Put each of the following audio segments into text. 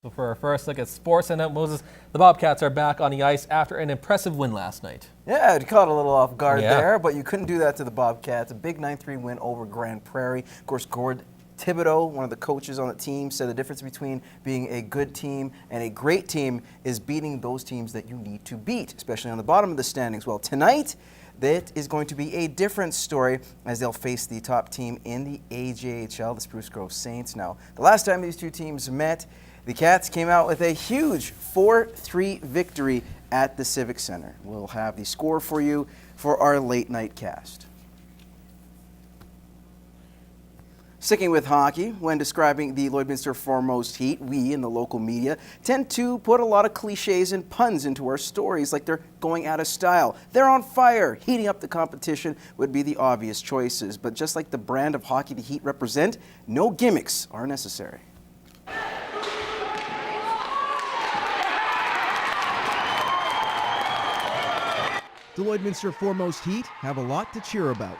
So for our first look at sports and out, Moses, the Bobcats are back on the ice after an impressive win last night. Yeah, it caught a little off guard there, but you couldn't do that to the Bobcats. A big 9-3 win over Grand Prairie. Of course, Gord Thibodeau, one of the coaches on the team, said the difference between being a good team and a great team is beating those teams that you need to beat, especially on the bottom of the standings. Well, tonight, that is going to be a different story as they'll face the top team in the AJHL, the Spruce Grove Saints. Now, the last time these two teams met, the Cats came out with a huge 4-3 victory at the Civic Center. We'll have the score for you for our late night cast. Sticking with hockey, when describing the Lloydminster Foremost Heat, we in the local media tend to put a lot of cliches and puns into our stories, like they're going out of style. They're on fire. Heating up the competition would be the obvious choices. But just like the brand of hockey the Heat represent, no gimmicks are necessary. The Lloydminster Foremost Heat have a lot to cheer about.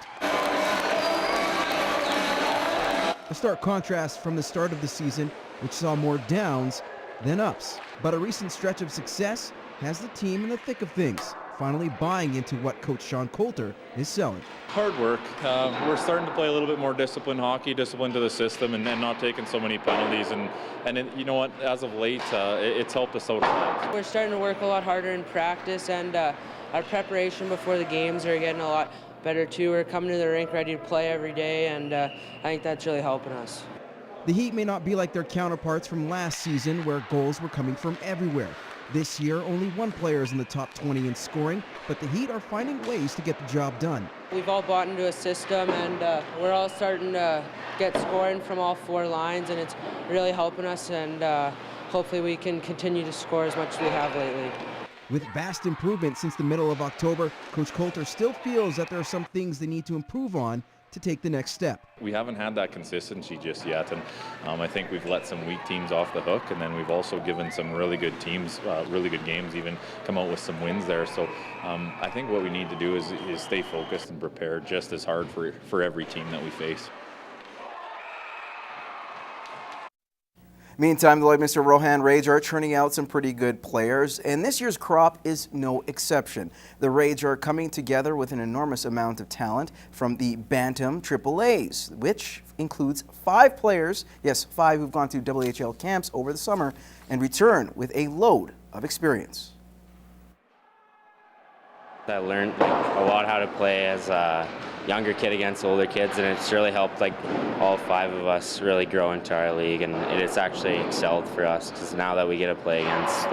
A stark contrast from the start of the season, which saw more downs than ups. But a recent stretch of success has the team in the thick of things, finally buying into what Coach Sean Coulter is selling. Hard work. We're starting to play a little bit more disciplined hockey, disciplined to the system, and not taking so many penalties. And you know what? As of late, it's helped us out a lot. We're starting to work a lot harder in practice, and our preparation before the games are getting a lot better too. We're coming to the rink ready to play every day, and I think that's really helping us. The Heat may not be like their counterparts from last season, where goals were coming from everywhere. This year, only one player is in the top 20 in scoring, but the Heat are finding ways to get the job done. We've all bought into a system, and we're all starting to get scoring from all four lines, and it's really helping us, and hopefully we can continue to score as much as we have lately. With vast improvement since the middle of October, Coach Coulter still feels that there are some things they need to improve on to take the next step. We haven't had that consistency just yet, and I think we've let some weak teams off the hook, and then we've also given some really good teams, really good games, even come out with some wins there. So I think what we need to do is stay focused and prepare just as hard for every team that we face. Meantime, the Lloydminster Rohan Rage are churning out some pretty good players, and this year's crop is no exception. The Rage are coming together with an enormous amount of talent from the Bantam AAAs, which includes 5 players, yes, 5 who've gone to WHL camps over the summer and return with a load of experience. I learned a lot how to play as a younger kid against older kids, and it's really helped all 5 of us really grow into our league, and it's actually excelled for us because now that we get to play against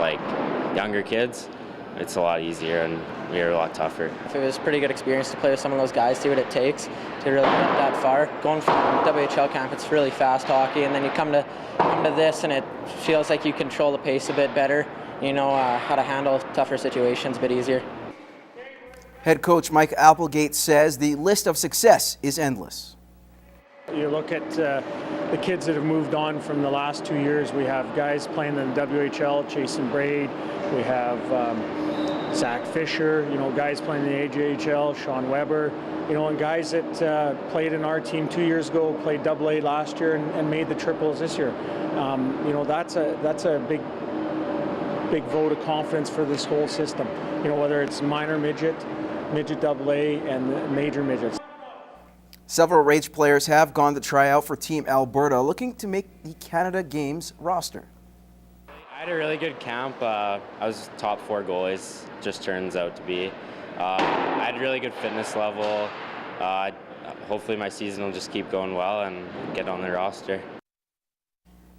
younger kids, it's a lot easier and we're a lot tougher. It was a pretty good experience to play with some of those guys, see what it takes to really get that far. Going from WHL camp, it's really fast hockey, and then you come to this and it feels like you control the pace a bit better, you know how to handle tougher situations a bit easier. Head coach Mike Applegate says the list of success is endless. You look at the kids that have moved on from the last 2 years. We have guys playing in the WHL, Jason Braid. We have Zach Fisher, guys playing in the AJHL, Sean Weber, and guys that played in our team 2 years ago, played AA last year and made the triples this year. That's a big vote of confidence for this whole system. Whether it's minor midget AA, and major midgets. Several Rage players have gone to try out for Team Alberta, looking to make the Canada Games roster. I had a really good camp. I was top 4 goalies, just turns out to be. I had a really good fitness level. Hopefully my season will just keep going well and get on the roster.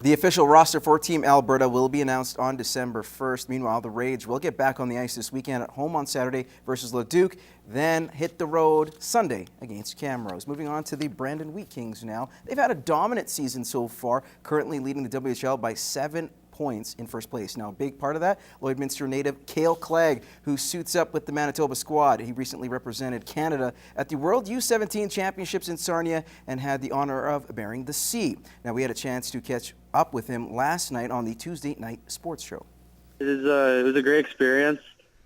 The official roster for Team Alberta will be announced on December 1st. Meanwhile, the Rage will get back on the ice this weekend at home on Saturday versus Leduc, then hit the road Sunday against Camrose. Moving on to the Brandon Wheat Kings now. They've had a dominant season so far, currently leading the WHL by 7 points in first place. Now, a big part of that, Lloydminster native Kale Clague, who suits up with the Manitoba squad. He recently represented Canada at the World U17 Championships in Sarnia and had the honor of bearing the C. Now, we had a chance to catch up with him last night on the Tuesday night sports show. It was a great experience.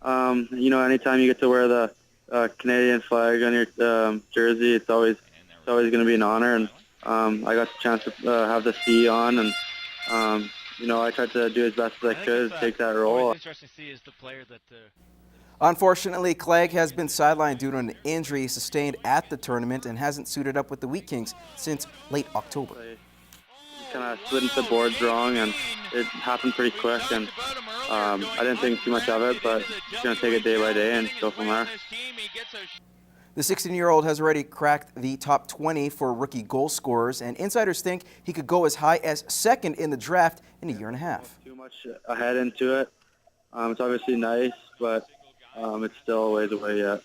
Anytime you get to wear the Canadian flag on your jersey, it's always going to be an honor. And I got the chance to have the C on, and I tried to do as best as I could to take that role. Interesting to see is the player that. Unfortunately, Clague has been sidelined due to an injury sustained at the tournament and hasn't suited up with the Wheat Kings since late October. Kind of slid into the boards wrong, and it happened pretty quick, and I didn't think too much of it, but just going to take it day by day and go from there. The 16-year-old has already cracked the top 20 for rookie goal scorers, and insiders think he could go as high as second in the draft in a year and a half. Too much ahead into it. It's obviously nice, but it's still a ways away yet.